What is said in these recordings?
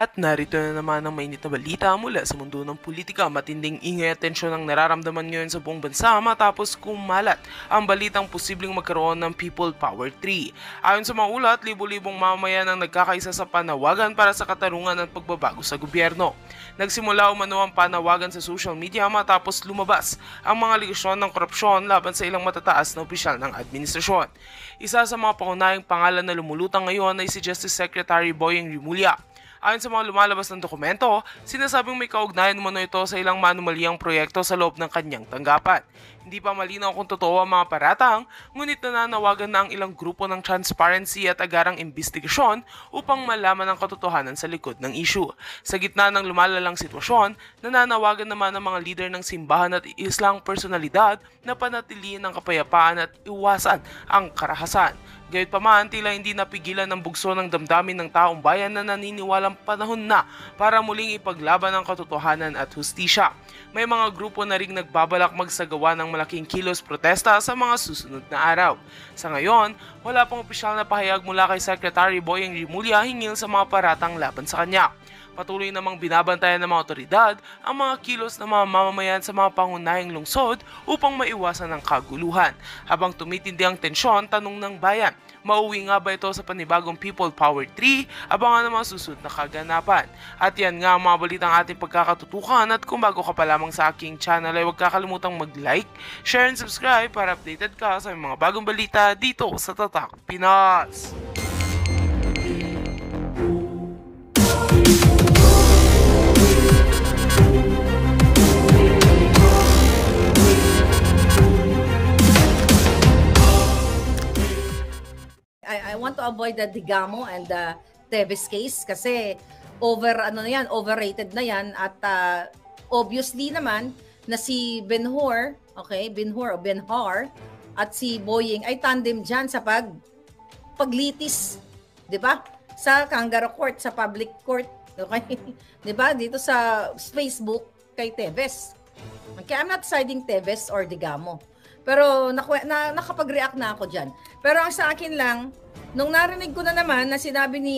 At narito na naman ang mainit na balita mula sa mundo ng politika. Matinding ingay at tensyon ang nararamdaman ngayon sa buong bansa matapos kumalat ang balitang posibleng magkaroon ng People Power 3. Ayon sa mga ulat, libo-libong mamamayan ang nagkakaisa sa panawagan para sa katarungan at pagbabago sa gobyerno. Nagsimula umano ang panawagan sa social media matapos lumabas ang mga aligasyon ng korupsyon laban sa ilang matataas na opisyal ng administrasyon. Isa sa mga pangunahing pangalan na lumulutang ngayon ay si Justice Secretary Boyeng Rimulya. Ayon sa mga lumalabas ng dokumento, sinasabing may kaugnayan umano ito sa ilang manumalyang proyekto sa loob ng kanyang tanggapan. Hindi pa malinaw kung totoo ang mga paratang, ngunit nananawagan na ang ilang grupo ng transparency at agarang investigasyon upang malaman ang katotohanan sa likod ng issue. Sa gitna ng lumalalang sitwasyon, nananawagan naman ang mga leader ng simbahan at islang personalidad na panatilihin ang kapayapaan at iwasan ang karahasan. Gayunpaman, tila hindi napigilan ng bugso ng damdamin ng taong bayan na naniniwalang panahon na para muling ipaglaban ang katotohanan at hustisya. May mga grupo na ring nagbabalak magsagawa ng malaking kilos protesta sa mga susunod na araw. Sa ngayon, wala pang opisyal na pahayag mula kay Secretary Boyeng Rimulya hinggil sa mga paratang laban sa kanya. Patuloy namang binabantayan ng mga otoridad ang mga kilos ng mga mamamayan sa mga pangunahing lungsod upang maiwasan ang kaguluhan. Habang tumitindi ang tensyon, tanong ng bayan, mauwi nga ba ito sa panibagong People Power 3? Abangan ang mga susunod na kaganapan. At yan nga ang mga balitang ating pagkakatutukan, at kung bago ka pa lamang sa aking channel ay huwag kakalimutang mag-like, share and subscribe para updated ka sa mga bagong balita dito sa Tatak Pinas. I want to avoid the Digamo and the Teves case kasi overrated na yan, at obviously naman na si Benhur, okay, Benhur o Benhar at si Boyeng ay tandem diyan sa paglitis, 'di ba? Sa kangaroo court, sa public court, okay? 'Di ba? Dito sa Facebook kay Teves. Okay, I'm not siding Teves or Digamo. Pero nakapag-react na ako dyan. Pero ang sa akin lang, nung narinig ko na naman na sinabi ni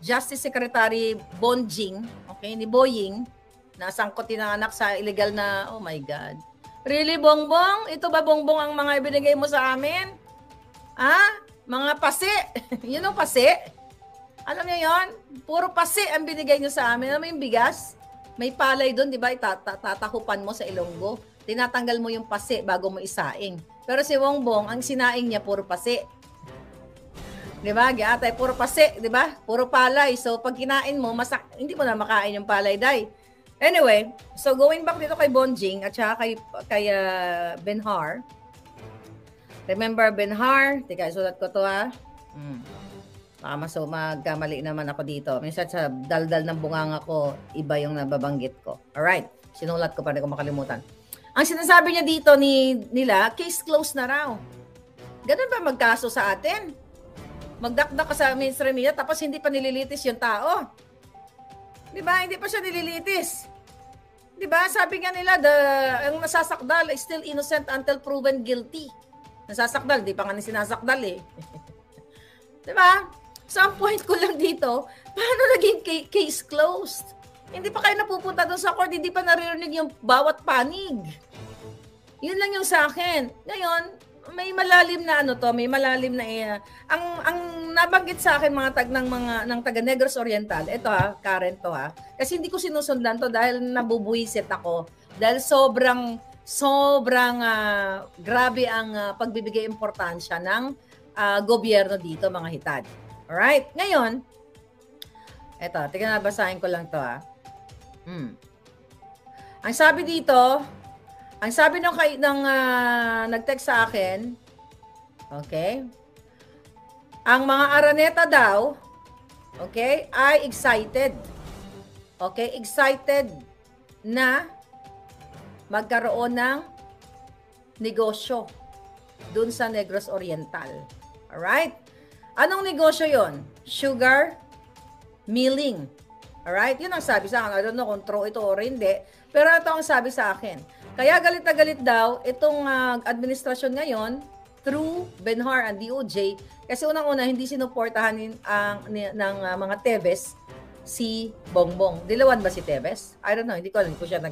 Justice Secretary Bonjing, okay, ni Boyeng, na sangkotin ng anak sa illegal na, oh my God. Really, Bongbong? Ito ba, Bongbong, ang mga ibinigay mo sa amin? Ah? Mga pasi? Yun ang pasi? Alam niyo yon? Puro pasi ang binigay niyo sa amin. Alam mo yung bigas? May palay doon, di ba? Tatahupan mo sa ilonggo. Tinatanggal mo yung pasi bago mo isaing. Pero si Bongbong, ang sinaing niya puro pasi. 'Di ba? Giatay puro pasi, 'di ba? Puro palay. So pag kinain mo, hindi mo na makain yung palay, day. Anyway, so going back dito kay Bonjing at saka kay Benhar. Remember Benhar? Tika, sulat ko to ha. Magkamali naman ako dito. Minsan sa daldal ng bunganga ko, iba yung nababanggit ko. Alright, sinulat ko para ko makalimutan. Ang sinasabi niya dito nila, case closed na raw. Ganun ba magkaso sa atin? Magdakdak ka sa mainstream media tapos hindi pa nililitis yung tao. Di ba? Hindi pa siya nililitis. Di ba? Sabi nga nila, ang nasasakdal is still innocent until proven guilty. Nasasakdal, di pa nga sinasakdal eh. Di ba? So, ang point ko lang dito, paano naging case closed? Hindi pa kayo napupunta doon sa court, hindi pa naririnig yung bawat panig. Yun lang yung sa akin. Ngayon, may malalim na may malalim na ang nabanggit sa akin ng taga Negros Oriental. Ito Karen to Kasi hindi ko sinusundan to dahil nabubuwisit ako. Dahil sobrang grabe ang pagbibigay importansya ng gobyerno dito, mga hitad. Alright? Ngayon, eto, tingnan na, basahin ko lang to Ang sabi dito, ng nag-text sa akin, okay, ang mga Araneta daw, okay, ay excited. Okay, excited na magkaroon ng negosyo dun sa Negros Oriental. Alright? Anong negosyo yon? Sugar milling. Alright? Yun ang sabi sa akin. I don't know kung true ito or hindi. Pero ito ang sabi sa akin. Kaya galit na galit daw itong administrasyon ngayon through Benhar and DOJ kasi unang-una hindi sinuportahan ng mga Teves si Bongbong. Dilawan ba si Tevez? I don't know, hindi ko alam kung siya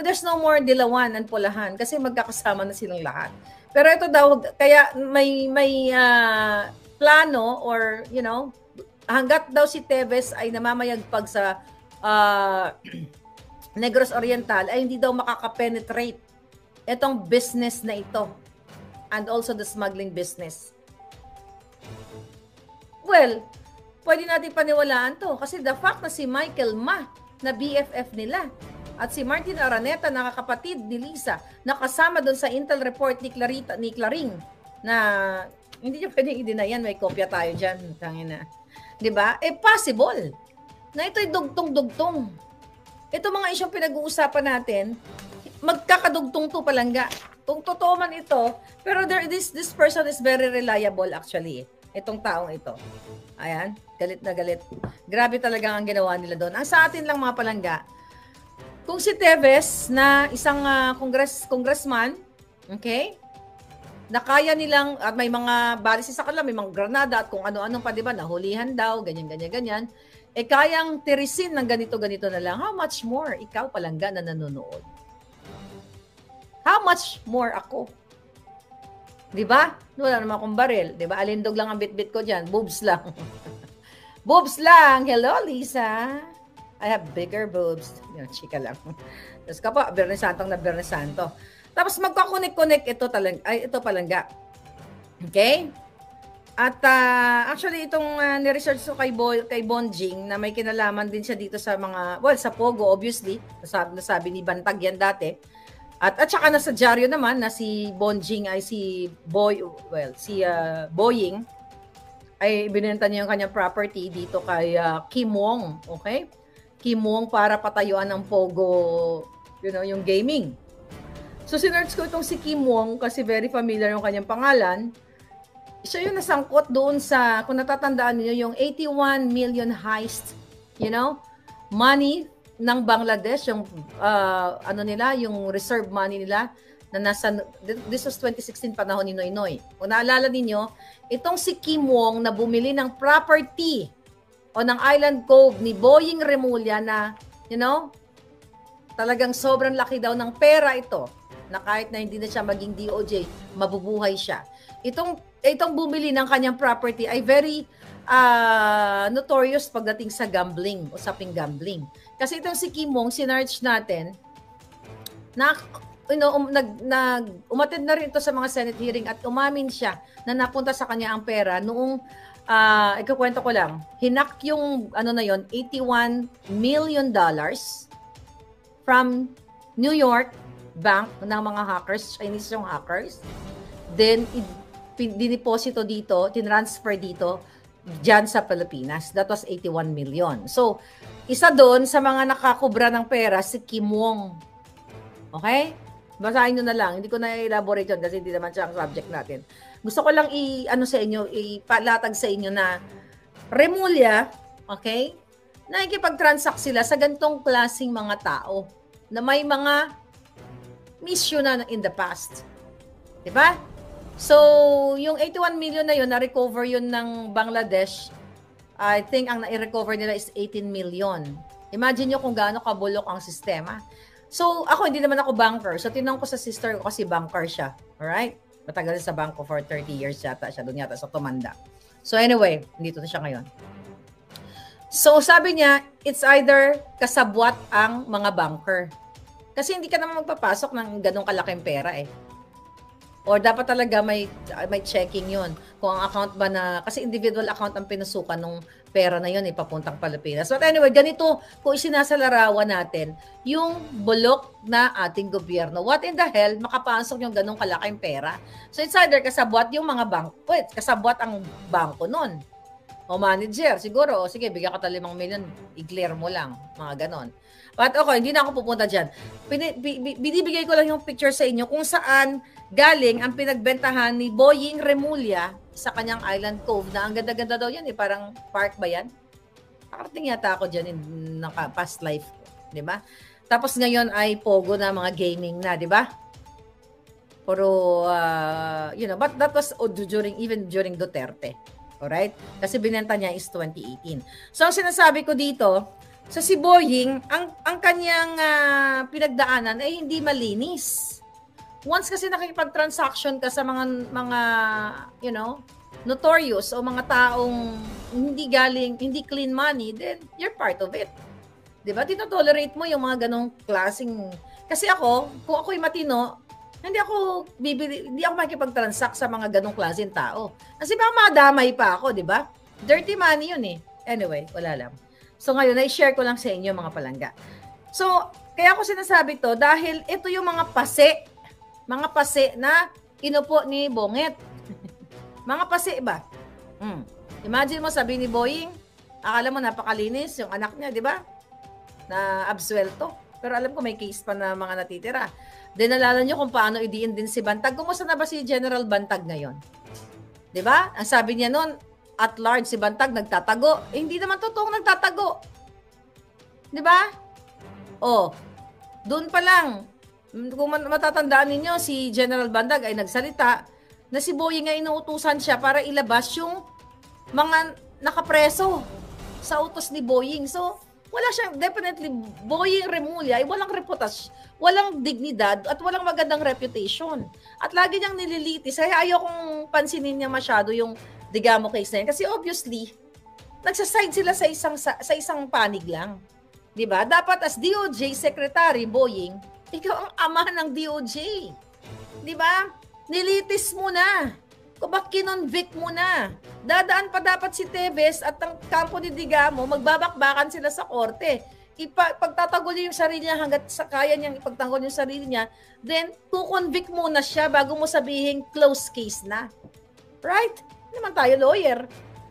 there's no more Dilawan and Pulahan kasi magkakasama na silang lahat. Pero ito daw, kaya may plano or, hanggat daw si Tevez ay namamayagpag sa Negros Oriental, ay hindi daw makaka-penetrate itong business na ito and also the smuggling business. Well, pwede natin paniwalaan to kasi the fact na si Michael Ma na BFF nila at si Martin Araneta, nakakapatid ni Lisa, nakasama doon sa intel report ni Claring na hindi niya pwedeng i-deny yan, may kopya tayo dyan. Tangina. Diba? Possible na ito'y dugtong-dugtong. Ito mga isyong pinag-uusapan natin, magkakadugtong to palangga. Kung totoo man ito, pero this person is very reliable actually. Itong taong ito. Ayan, galit na galit. Grabe talaga ang ginawa nila doon. Ang sa atin lang mga palangga, kung si Tevez na isang congressman, okay, na kaya nilang, at may mga balisis sa kanila, may mga granada at kung ano-anong pa, diba, nahulihan daw, ganyan, kayang tirisin ng ganito-ganito na lang, how much more ikaw palangga na nanonood? How much more ako? Diba? Wala naman akong baril. Diba? Alindog lang ang bit-bit ko dyan. Boobs lang. Boobs lang. Hello, Lisa. I have bigger boobs. Yan, chika lang. Tapos ka po, Bernes Santong na Bernes Santo. Tapos magkakunik-kunik ito palangga. Okay? At actually, itong niresearch ko kay Bonjing na may kinalaman din siya dito sa mga, sa Pogo, obviously. Nasabi ni Bantag yan dati. At saka nasa dyaryo naman na si Bonjing ay si Boying ay binenta niya yung kanyang property dito kay Kim Wong, okay? Kim Wong para patayuan ng Pogo, yung gaming. So sinearch ko itong si Kim Wong kasi very familiar yung kanyang pangalan. Siya yung nasangkot doon sa, kung natatandaan niyo, yung 81 million heist, money ng Bangladesh, yung yung reserve money nila na this was 2016 panahon ni Noynoy. Kung naalala ninyo, itong si Kim Wong na bumili ng property o ng Island Cove ni Boying Remulla na, talagang sobrang laki daw ng pera ito na kahit na hindi na siya maging DOJ, mabubuhay siya. Itong bumili ng kanyang property ay very notorious pagdating sa gambling, usaping gambling. Kasi itong si Kim Wong, sinarch natin, umatid na rin ito sa mga Senate hearing at umamin siya na napunta sa kanya ang pera noong, ikukwento ko lang, hinak yung, $81 million from New York bank ng mga hackers, Chinese yung hackers. Then, diniposito dito, tinransfer dito, dyan sa Pilipinas. That was 81 million. So, isa doon sa mga nakakubra ng pera, si Kim Wong. Okay? Basahin nyo na lang. Hindi ko na elaborate yun kasi hindi naman siya ang subject natin. Gusto ko lang ipalatag sa inyo na Remulla, okay, nakikipag-transact sila sa gantong klaseng mga tao na may mga mission na in the past. Diba? So, yung 81 million na yun, na-recover yun ng Bangladesh. I think ang na-recover nila is 18 million. Imagine nyo kung gaano kabulok ang sistema. So, ako, hindi naman ako banker. So, tinanong ko sa sister ko kasi banker siya. Alright? Matagal sa banko for 30 years yata siya. Doon yata sa Tumanda. So, anyway, dito na siya ngayon. So, sabi niya, it's either kasabwat ang mga banker. Kasi hindi ka naman magpapasok ng ganong kalaking pera eh. Or dapat talaga may checking yun. Kung ang account ba na, kasi individual account ang pinasukan ng pera na yun, ipapuntang Pilipinas. But anyway, ganito, kung isinasalarawan natin, yung bulok na ating gobyerno. What in the hell, makapasok yung ganong kalaking pera? So it's either kasabwat yung mga bangko, kasabwat ang bangko nun. O manager, siguro, sige, bigyan ka 5 million, i-clear mo lang, mga ganon. But okay, hindi na ako pupunta dyan. Binibigay ko lang yung picture sa inyo kung saan galing ang pinagbentahan ni Boying Remulla sa kanyang Island Cove na ang ganda-ganda daw yan eh. Parang park ba yan? Nakarating yata ako dyan in past life. Diba? Tapos ngayon ay Pogo na mga gaming na, diba? Pero, but that was even during Duterte. Alright? Kasi binenta niya is 2018. So, ang sinasabi ko dito, sa si Boying, ang kanyang pinagdaanan ay hindi malinis. Once kasi nakikipag-transaction ka sa mga you know, notorious o mga taong hindi clean money, then you're part of it. 'Di ba? Tino-tolerate mo yung mga ganong klaseng. Kasi ako, kung ako'y matino, hindi ako makikipag-transact sa mga ganong klaseng tao. Kasi baka madamay pa ako, 'di ba? Dirty money 'yun eh. Anyway, wala lang. So ngayon, i-share ko lang sa inyo mga palangga. So, kaya ako sinasabi to dahil ito yung mga pase na inupo ni Bonget. Mga pase ba? Imagine mo, sabi ni Boying, akala mo napakalinis yung anak niya, di ba? Na absuelto. Pero alam ko may case pa na mga natitira. Then nalala nyo kung paano idiin din si Bantag. Kumusta na ba si General Bantag ngayon? Di ba? Ang sabi niya noon, at large si Bantag nagtatago. Eh, hindi naman totoong nagtatago. Di ba? Oh, doon pa lang. Kung matatandaan ninyo, si General Bantag ay nagsalita na si Boying ay inuutusan siya para ilabas yung mga nakapreso sa utos ni Boying. So, wala siyang, definitely, Boying Remulla ay walang reputasyon, walang dignidad at walang magandang reputation. At lagi niyang nililitis. Kaya ayokong pansinin niya masyado yung Digamo case na yun. Kasi obviously, nagsaside sila sa isang panig lang. Diba? Dapat as DOJ Secretary, Boying, ikaw ang ama ng DOJ. Diba? Nilitis mo na. Kung bak kinonvict mo na. Dadaan pa dapat si Teves at ang kampo ni Digamo, magbabakbakan sila sa korte. Pagtatagol niya yung sarili niya hanggat kaya niyang ipagtanggol yung sarili niya, then to-convict muna siya bago mo sabihin close case na. Right? Hindi naman tayo lawyer.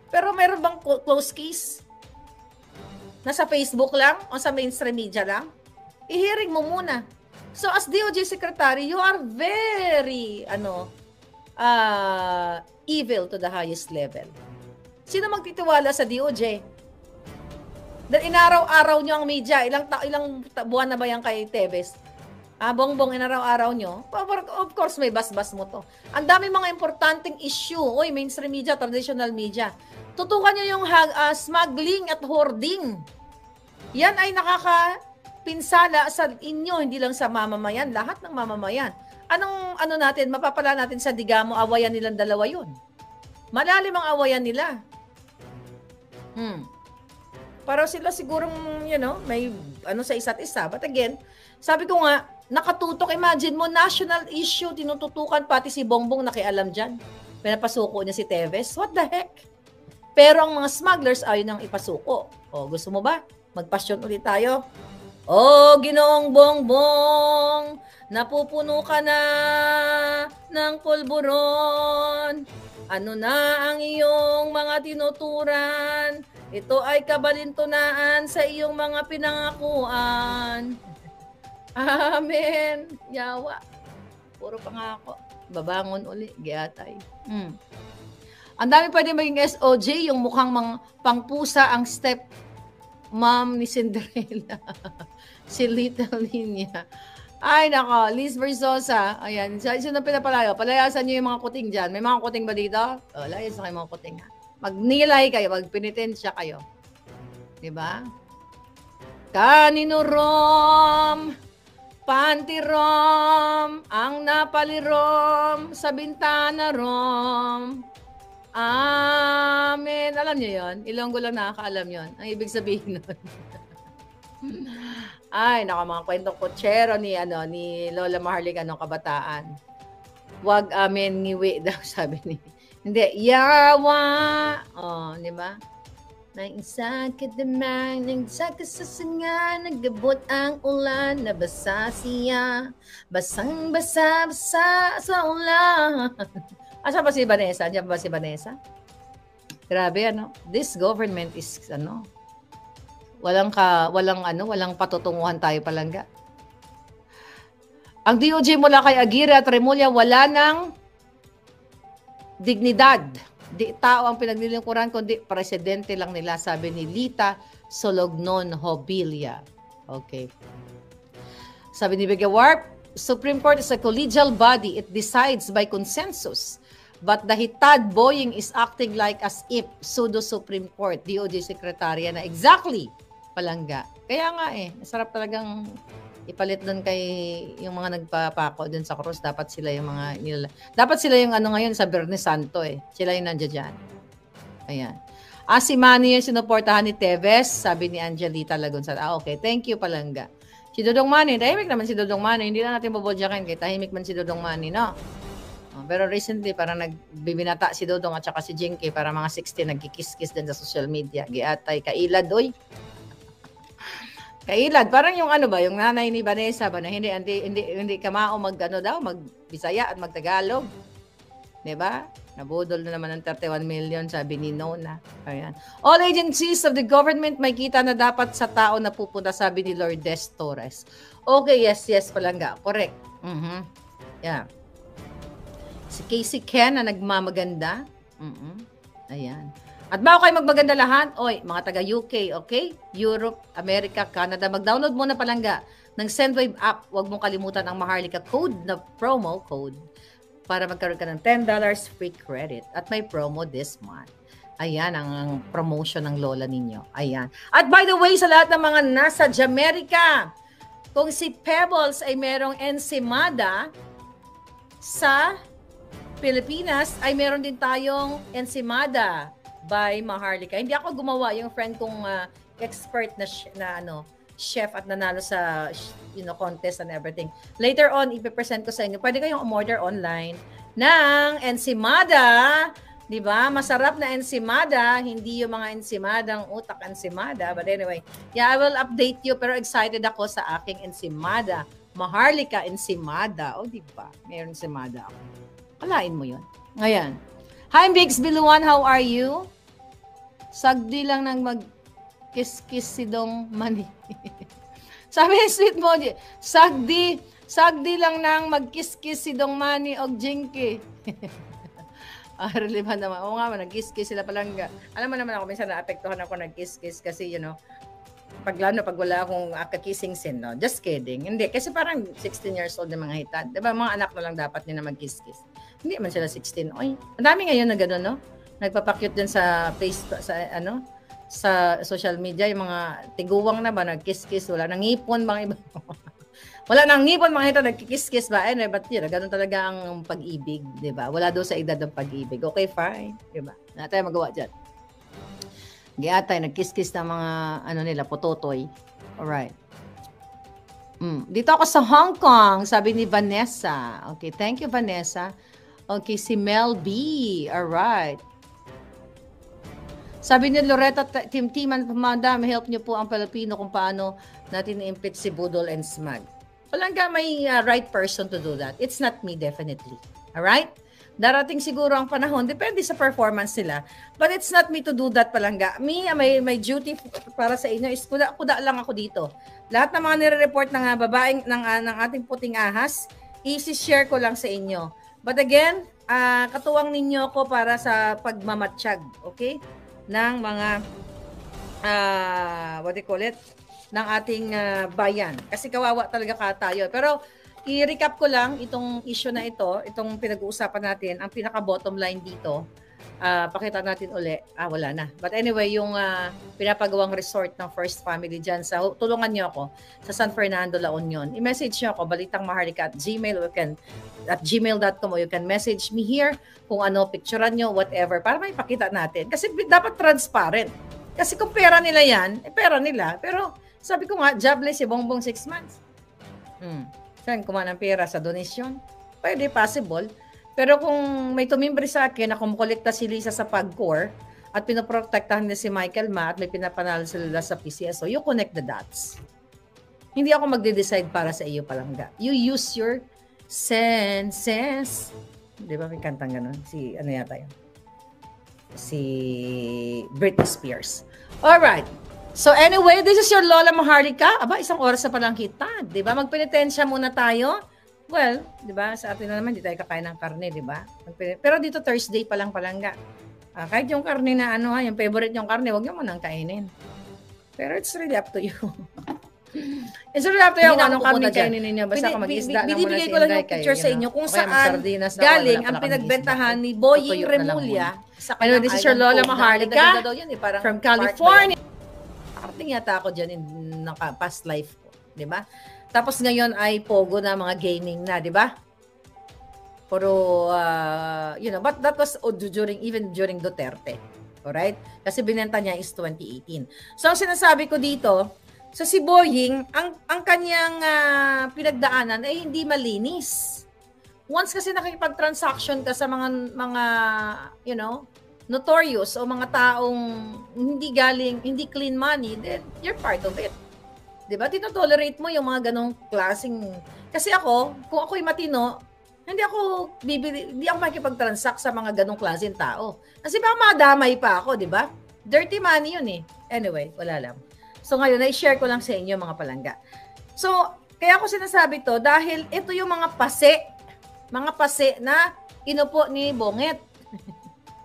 Pero meron bang close case? Nasa Facebook lang o sa mainstream media lang? I-hearing mo muna. So as DOJ Secretary, you are very evil to the highest level. Sino magtitiwala sa DOJ? Dahil inaraw-araw nyo ang media. Ilang buwan na ba yan kay Teves? Bongbong, inaraw-araw nyo. Of course, may bas-bas mo to. Ang dami mga importanteng issue. Oy, mainstream media, traditional media. Tutukan nyo yung smuggling at hoarding. Yan ay nakakapinsala sa inyo, hindi lang sa mamamayan, lahat ng mamamayan. Anong natin, mapapala natin sa Digamo, awayan nilang dalawa yun. Malalim ang awayan nila. Para sila sigurong, may sa isa't isa. But again, sabi ko nga, nakatutok, imagine mo, national issue, tinututukan pati si Bongbong nakialam dyan. Pinapasuko niya si Teves. What the heck? Pero ang mga smugglers ayaw nang ipasuko. O, gusto mo ba? Magpasyon ulit tayo. O, Ginoong Bongbong, napupuno ka na ng pulburon. Ano na ang iyong mga tinuturan? Ito ay kabalintunaan sa iyong mga pinangakuan. Amen. Yawa. Puro pangako. Babangon uli. Giatay. Ang dami pwede maging SOJ, yung mukhang pangpusa ang step mom ni Cinderella. Si Little Linya. Ay, nako. Liz Versosa. Ayan. Sino pinapalayo? Palayasan nyo yung mga kuting dyan. May mga kuting ba dito? O, layas na kayo mga kuting. Magnilay kayo. Magpenitensya kayo. Diba? Kanino rom, panty rom, ang napalirom, sa bintana rom. Amen. Alam nyo yun? Ilonggo lang nakakaalam yun. Ang ibig sabihin nun. Ay, naka mga kwentong kutsero ni Lola Maharlika nung kabataan. Wag amen ngiwi daw, sabi ni. Hindi, yawa. Oh, di ba? Nang isa ka damang, nang isa ka sa sanga, nagabot ang ulan, nabasa siya. Basang-basa sa ulan. Asa ba si Vanessa? Diyan ba si Vanessa? Grabe, This government is, walang patutunguhan tayo palangga. Ang DOJ mula kay Aguirre at Remulla, wala ng dignidad. Di tao ang pinaglilingkuran, kundi presidente lang nila, sabi ni Lita Solognon Hobilia. Okay. Sabi ni Bigga Warp, Supreme Court is a collegial body. It decides by consensus. But the hitad Boying is acting like as if pseudo Supreme Court, DOJ Secretary na exactly, Palangga. Kaya nga masarap talagang ipalit doon kay yung mga nagpapako doon sa cross. Dapat sila yung mga dapat sila yung ngayon sa Bernie Santo Sila yung nandiyan dyan. Ayan. Si Manny yung sinuportahan ni Teves, sabi ni Angelita Lagunsan. Okay, thank you Palangga. Si Dodong Manny, tahimik naman si Dodong Manny. Hindi na natin bubodyakin kay tahimik man si Dodong Manny, no? Pero recently, parang nagbibinata si Dodong at saka si Jinky para mga 16 nagkikis-kis din sa social media. Giatay, kailad, oy. Kailad, parang yung yung nanay ni Vanessa ba na hindi kamao mag-Bisaya at mag-Tagalog. 'Di ba? Nabudol na naman ng 31 million, sabi ni Nona. Ayan. All agencies of the government may kita na dapat sa tao na pupunta, sabi ni Lourdes Torres. Okay, yes, Palangga. Correct. Yeah. Si Casey Ken na nagmamaganda. Ayan. At bago kayo magmaganda lahat, mga taga-UK, okay? Europe, America, Canada, mag-download muna Palangga ng Sendwave app. Huwag mong kalimutan ang Maharlika code na promo code para magkaroon ka ng $10 free credit. At may promo this month. Ayan ang promotion ng lola ninyo. Ayan. At by the way, sa lahat ng mga nasa Jamaica, kung si Pebbles ay merong ensimada sa Pilipinas, ay meron din tayong ensimada by Maharlika. Hindi ako gumawa, yung friend kong expert na chef at nanalo sa contest and everything. Later on, ipipresent ko sa inyo. Pwede kayong umorder online ng ensimada, di ba? Masarap na ensimada, hindi yung mga ensimadang utak ensimada. But anyway, I will update you, pero excited ako sa aking ensimada. Maharlika ensimada. Di ba? Mayroon ensimada ako. Kalain mo yun. Ayan. Hi, Biggs Biluan. How are you? Sagdi lang nang mag-kiss-kiss si Dong Mani. Sabi ni Sweet Moji, sagdi lang nang mag-kiss-kiss si Dong Mani o Jinky. Relevant naman. Oo nga, nag-kiss-kiss sila Palangga. Alam mo naman ako, minsan naapektuhan ako nag-kiss-kiss kasi, pag wala akong kakissing scene, no? Just kidding. Hindi, kasi parang 16 years old ng mga hitad. Diba, mga anak na lang dapat nila mag-kiss-kiss. Hindi man sila 16. Oy, ang dami ngayon na gano'n, no? Nagpapakyut din sa Facebook, sa social media, yung mga tiguwang na ba, nag-kiss-kiss, wala nang ngipon, mga iba. Wala nang ngipon, mga hitad, nag-kiss-kiss ba? But gano'n talaga ang pag-ibig, diba? Wala daw sa edad ng pag-ibig. Okay, fine. Diba? Wala tayo magawa dyan. Giatay, nag-kiss-kiss na mga, nila, pototoy. Alright. Dito ako sa Hong Kong, sabi ni Vanessa. Okay, thank you, Vanessa. Okay, si Mel B. Alright. Sabi ni Loretta, Tim-Timan, Madam, help niyo po ang Pilipino kung paano natin i-impeach si Budol and Smag. Palangga may right person to do that. It's not me, definitely. Alright? Darating siguro ang panahon, depende sa performance nila. But it's not me to do that Palangga. Me, may duty para sa inyo is kuda lang ako dito. Lahat ng mga nire-report ng babaeng ng ating puting ahas, i-share ko lang sa inyo. But again, katuwang ninyo ko para sa pagmamatsyag, okay? Ng mga what do you call it? Ng ating bayan. Kasi kawawa talaga tayo. Pero i-recap ko lang itong issue na ito, itong pinag-uusapan natin, ang pinaka-bottom line dito. Pakita natin uli. Wala na. But anyway, yung pinapagawang resort ng First Family dyan, tulungan nyo ako sa San Fernando, La Union. I-message nyo ako, balitangmaharlika@gmail.com or you can message me here kung picturean nyo, whatever, para may pakita natin. Kasi dapat transparent. Kasi kung pera nila yan, pera nila. Pero sabi ko nga, jobless si Bongbong 6 months. Saan kuha ng pera sa donation? Pwede, possible. Pero kung may tumimbre sa akin na kumukolekta si Lisa sa PAGCOR at pinoprotektahan niya si Michael Ma at may pinapanalo sila sa PCSO, you connect the dots. Hindi ako magde-decide para sa iyo Palangga. You use your senses. Di ba may kantang gano'n? Ano yata yun? Si Britney Spears. Alright. So anyway, this is your Lola Maharlika. Isang oras na palang kita. Di ba? Magpenitensya muna tayo. Well, di ba? Sa atin na naman, di tayo kakain ng karne, di ba? Pero dito Thursday pa lang Palangga. Kahit yung karne na yung favorite yung karne, huwag nyo mo nang kainin. Pero it's really up to you. Sorry, after Hindi ako, na anong ako pupunta kami kayo dyan. ninyo, basta ka mag-isda lang muna Binibigay si ko lang Inday yung picture sa inyo kung o kaya saan mag-sardinas ako, galing wala ang pala kaming pinagbentahan isda. ni Boying Tutuyot na lang Remulla muna. sa Anyway, kanyang this is your island Lola home. Maharlika Ganda-ganda daw yan eh, parang from park ba yan? California. Parating yata ako dyan in past life ko, di ba? Tapos ngayon ay pogo na mga gaming na, di ba? Puro, but that was even during Duterte. Alright? Kasi binenta niya is 2018. So, ang sinasabi ko dito, sa si Boying, ang kanyang pinagdaanan ay hindi malinis. Once kasi nakikipag-transaction ka sa mga notorious o mga taong hindi clean money, then you're part of it. Diba? Tinotolerate mo yung mga ganong klaseng... Kasi ako, kung ako'y matino, hindi ako makikipag-transact sa mga ganong klaseng tao. Kasi baka madamay pa ako, di ba? Dirty money yun eh. Anyway, wala lang. So ngayon, na-share ko lang sa inyo mga palangga. So, kaya ako sinasabi to dahil ito yung mga pase na inupo ni Bonget.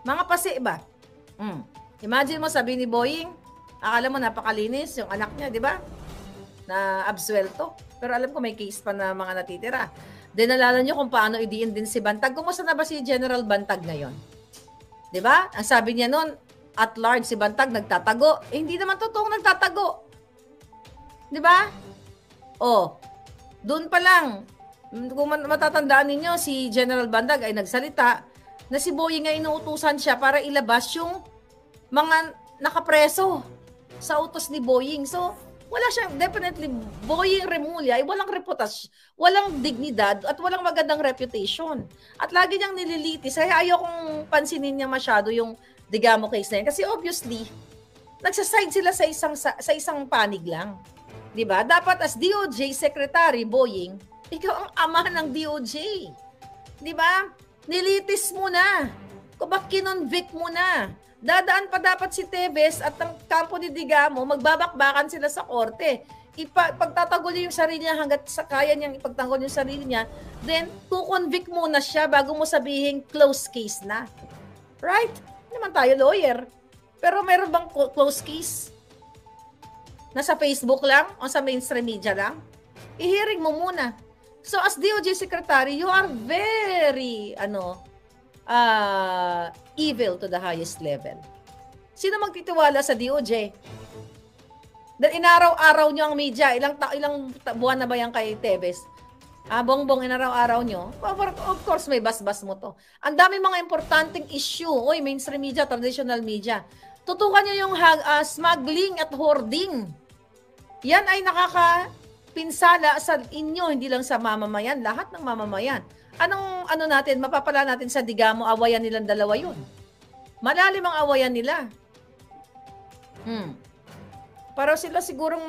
Mga pase ba? Imagine mo, sabi ni Boying, akala mo napakalinis yung anak niya, di ba? Na absuelto. Pero alam ko may case pa na mga natitira. Then nalala nyo kung paano idiin din si Bantag. Kumusta na ba si General Bantag ngayon? Di ba? Ang sabi niya noon, at large si Bantag nagtatago. Hindi naman totoong nagtatago. Di ba? Doon pa lang. Kung matatandaan ninyo, si General Bantag ay nagsalita na si Boying ay inuutusan siya para ilabas yung mga nakapreso sa utos ni Boying. So, wala siyang, definitely, Boying Remulla ay walang reputasyon, walang dignidad at walang magandang reputation. At lagi niyang nililitis. Kaya ayokong pansinin niya masyado yung Digamo case na yun. Kasi obviously, nagsaside sila sa isang panig lang. Diba? Dapat as DOJ Secretary, Boying, ikaw ang ama ng DOJ. Diba? Nilitis mo na. Kubak kinonvict mo na. Dadaan pa dapat si Teves at ang kampo ni Digamo, magbabakbakan sila sa korte. Pagtatagol niya yung sarili niya hanggat sa kaya niyang ipagtanggol yung sarili niya, then kukonvict muna siya bago mo sabihin close case na. Right? Hindi naman tayo lawyer. Pero meron bang close case? Nasa Facebook lang o sa mainstream media lang? I-hearing mo muna. So as DOJ Secretary, you are very, evil to the highest level. Sino magtitiwala sa DOJ? Dahil inaraw-araw nyo ang media. Ilang buwan na ba yan kay Teves? Bongbong, inaraw-araw nyo. Of course, may bas-bas mo to. Ang dami mga importanteng issue. Oy, mainstream media, traditional media. Tutukan nyo yung smuggling at hoarding. Yan ay nakakapinsala sa inyo, hindi lang sa mamamayan, lahat ng mamamayan. Anong natin, mapapala natin sa Digamo, awayan nilang dalawa yun. Malalim ang awayan nila. Para sila sigurong,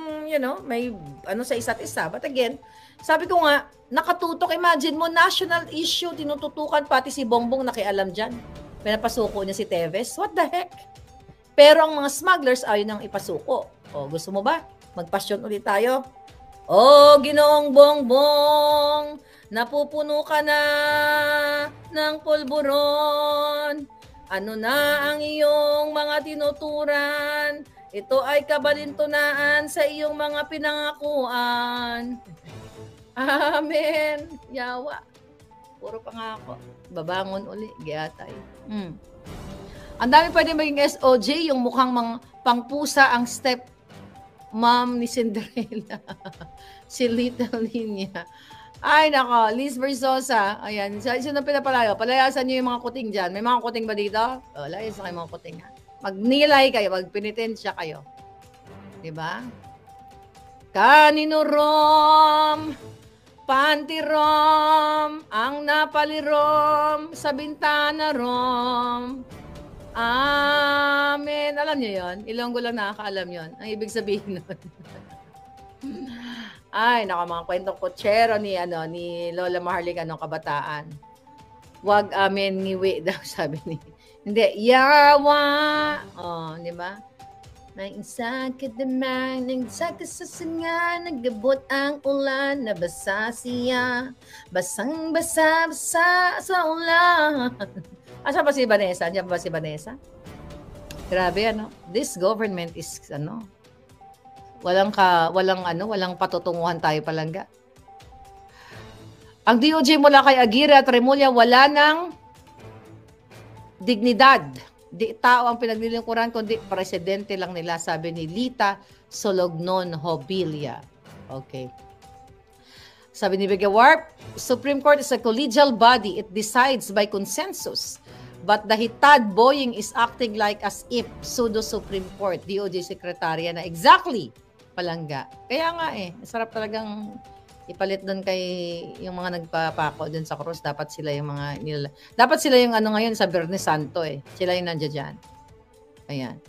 may sa isa't isa. But again, sabi ko nga, nakatutok, imagine mo, national issue, tinututukan, pati si Bongbong nakialam dyan. Pinapasuko niya si Teves. What the heck? Pero ang mga smugglers ayaw nang ipasuko. Gusto mo ba? Magpasyon ulit tayo. Ginoong Bongbong, napupuno ka na ng pulburon. Ano na ang iyong mga tinuturan? Ito ay kabalintunaan sa iyong mga pinangakuan. Amen. Yawa. Puro pangako. Babangon uli. Giatay. Ang dami pwede maging SOJ, yung mukhang pangpusa ang step mom ni Cinderella. Si Little Linya. Ay, nako. Liz Versosa. Ayan. Sino pinapalayo? Palayasan nyo yung mga kuting dyan. May mga kuting ba dito? Layas na kayo mga kuting. Magnilay kayo. Magpenitensya kayo. Diba? Kanino rom, panty rom, ang napalirom, sa bintana rom. Amen. Alam nyo yun? Ilonggo lang nakakaalam yun. Ang ibig sabihin nun. Ay, naka mga kwentong kutsero ni Lola Maharlika nung kabataan. Wag amen ngiwi daw, sabi ni. Hindi, yawa. Di ba? Nang isa ka damang, nang isa ka sa sanga, nagabot ang ulan, nabasa siya. Basang-basa sa ulan. Asa ba si Vanessa? Diyan ba si Vanessa? Grabe, This government is, walang patutunguhan tayo palangga. Ang DOJ mula kay Aguirre at Remulla wala ng dignidad. Di tao ang pinaglilingkuran kundi presidente lang nila, sabi ni Lita Solognon Hobilla. Okay. Sabi ni Bega Warp, Supreme Court is a collegial body. It decides by consensus. But the hitad Boying is acting like as if pseudo-Supreme Court, DOJ Secretary na exactly palangga. Kaya nga sarap talagang ipalit doon kay yung mga nagpapako doon sa cross. Dapat sila yung mga dapat sila yung ngayon sa Biyernes Santo Sila yung nandiyan dyan. Ayan.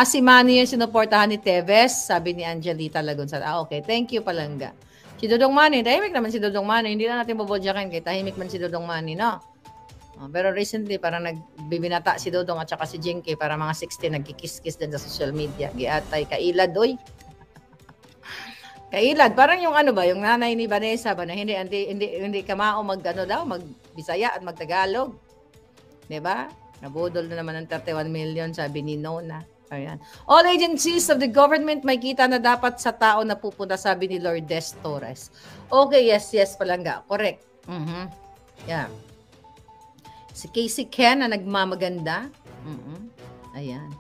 Si Manny yung sinuportahan ni Teves, sabi ni Angelita Lagunsal. Okay. Thank you, palangga. Si Dodong Manny, tahimik naman si Dodong Manny. Hindi na natin bobodyakin kay tahimik man si Dodong Manny, no? Pero recently, parang nagbibinata si Dodong at saka si Jinky para mga 16 nagkikis-kis din sa social media. Giatay, kailad, oy. Kailad, parang yung yung nanay ni Vanessa ba na hindi kamao mag-Bisaya at mag-Tagalog. 'Di ba? Nabudol na naman ng 31 million, sabi ni Nona. Ayan. All agencies of the government may kita na dapat sa tao na pupunta, sabi ni Lourdes Torres. Okay, yes, palangga. Correct. Yeah. Si Casey Ken na nagmamaganda. Ayan.